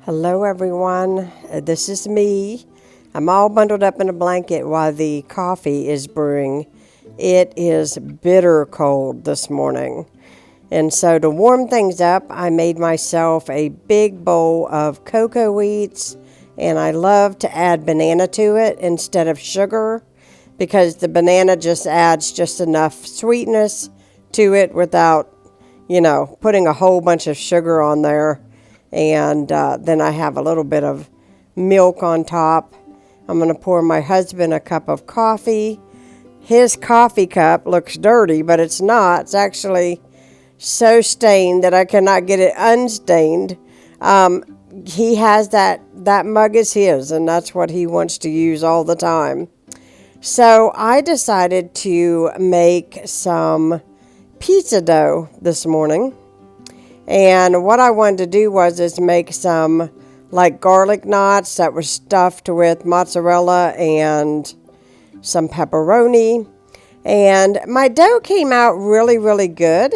Hello everyone, this is me. I'm all bundled up in a blanket while the coffee is brewing. It is bitter cold this morning. And so to warm things up, I made myself a big bowl of cocoa wheats, and I love to add banana to it instead of sugar because the banana just adds just enough sweetness to it without, putting a whole bunch of sugar on there. And then I have a little bit of milk on top. I'm going to pour my husband a cup of coffee. His coffee cup looks dirty, but it's not. It's actually so stained that I cannot get it unstained. He has that mug is his, and that's what he wants to use all the time. So I decided to make some pizza dough this morning. And what I wanted to do was make some like garlic knots that were stuffed with mozzarella and some pepperoni. And my dough came out really, really good,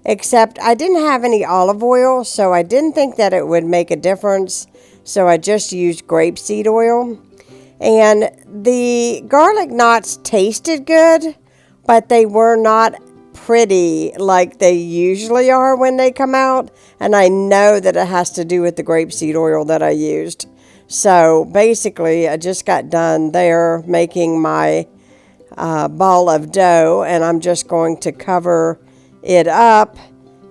except I didn't have any olive oil, so I didn't think that it would make a difference. So I just used grapeseed oil. And the garlic knots tasted good, but they were not pretty like they usually are when they come out, and I know that it has to do with the grapeseed oil that I used. So basically I just got done there making my ball of dough, and I'm just going to cover it up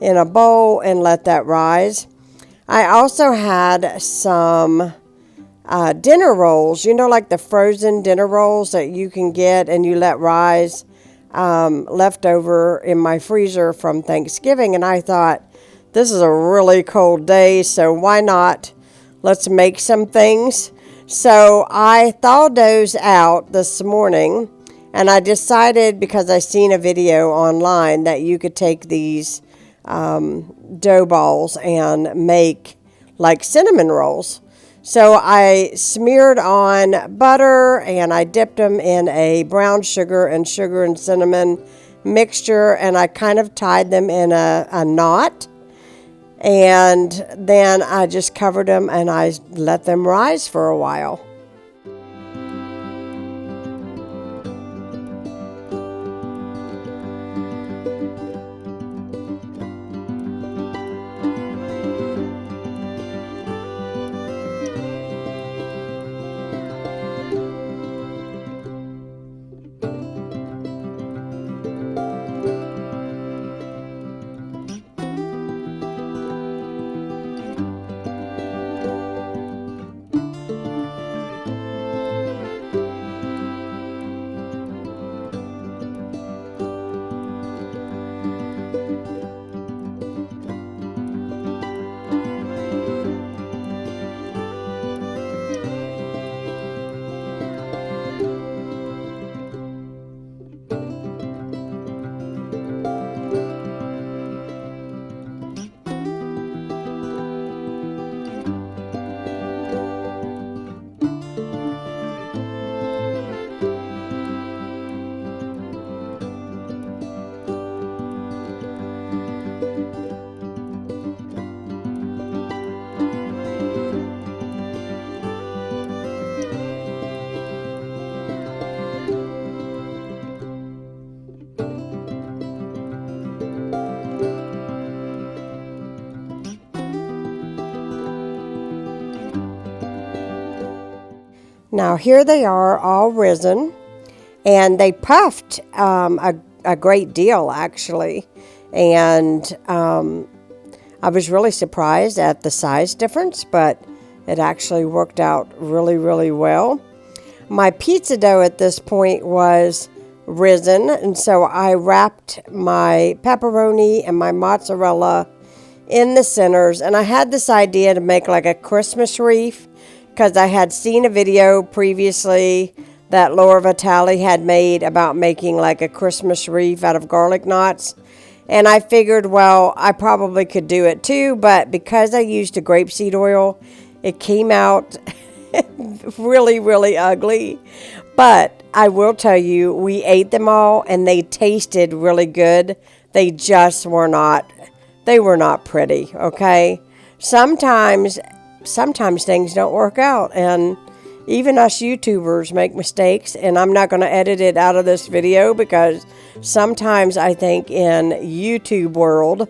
in a bowl and let that rise. I also had some dinner rolls, like the frozen dinner rolls that you can get and you let rise, left over in my freezer from Thanksgiving. And I thought, this is a really cold day, so why not? Let's make some things. So I thawed those out this morning, and I decided, because I seen a video online, that you could take these dough balls and make like cinnamon rolls. So I smeared on butter and I dipped them in a brown sugar and cinnamon mixture, and I kind of tied them in a knot, and then I just covered them and I let them rise for a while. Now here they are all risen, and they puffed a great deal actually, and I was really surprised at the size difference, but it actually worked out really, really well. My pizza dough at this point was risen, and so I wrapped my pepperoni and my mozzarella in the centers, and I had this idea to make like a Christmas wreath, because I had seen a video previously that Laura Vitale had made about making like a Christmas wreath out of garlic knots. And I figured, well, I probably could do it too, but because I used a grapeseed oil, it came out really, really ugly. But I will tell you, we ate them all and they tasted really good. They just were not, they were not pretty, okay? Sometimes things don't work out, and even us YouTubers make mistakes, and I'm not going to edit it out of this video because sometimes I think in YouTube world,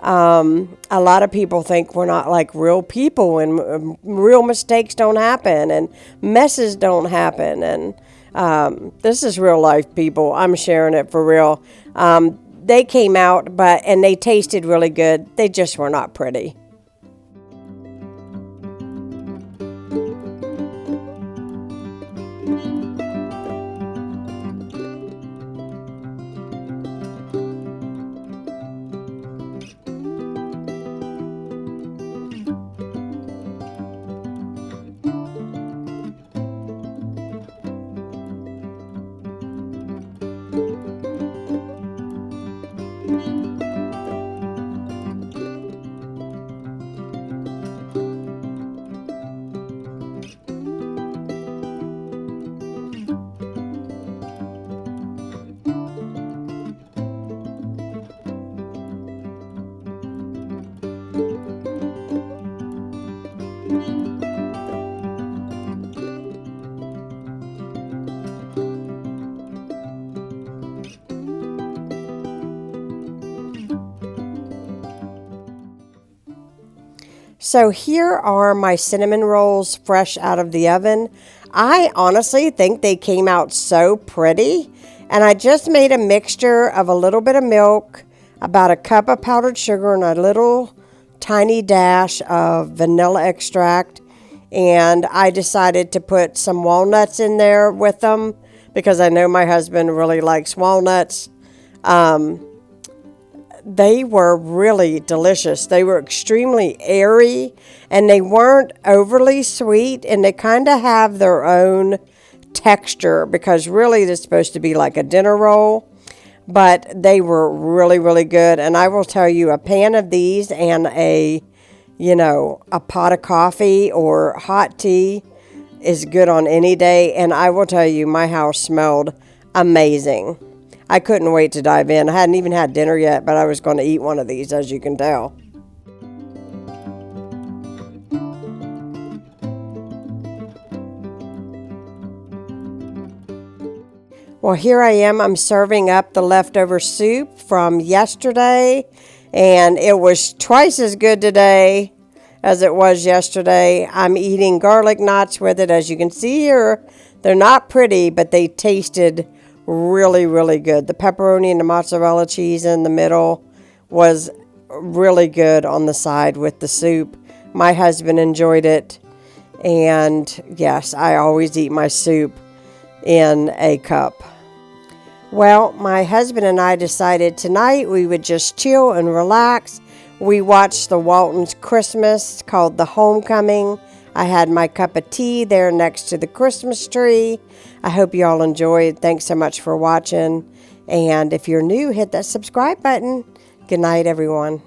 a lot of people think we're not like real people, and real mistakes don't happen, and messes don't happen, and this is real life, people. I'm sharing it for real. They came out, and they tasted really good. They just were not pretty. So here are my cinnamon rolls fresh out of the oven. I honestly think they came out so pretty. And I just made a mixture of a little bit of milk, about a cup of powdered sugar, and a little tiny dash of vanilla extract. And I decided to put some walnuts in there with them because I know my husband really likes walnuts. They were really delicious. They were extremely airy, and they weren't overly sweet, and they kind of have their own texture because really they're supposed to be like a dinner roll, but they were really, really good. And I will tell you, a pan of these and a pot of coffee or hot tea is good on any day. And I will tell you, my house smelled amazing. I couldn't wait to dive in. I hadn't even had dinner yet, but I was going to eat one of these, as you can tell. Well, here I am. I'm serving up the leftover soup from yesterday, and it was twice as good today as it was yesterday. I'm eating garlic knots with it. As you can see here, they're not pretty, but they tasted really, really good. The pepperoni and the mozzarella cheese in the middle was really good on the side with the soup. My husband enjoyed it, and yes, I always eat my soup in a cup. Well, my husband and I decided tonight we would just chill and relax. We watched the Waltons' Christmas called The Homecoming. I had my cup of tea there next to the Christmas tree. I hope you all enjoyed. Thanks so much for watching. And if you're new, hit that subscribe button. Good night, everyone.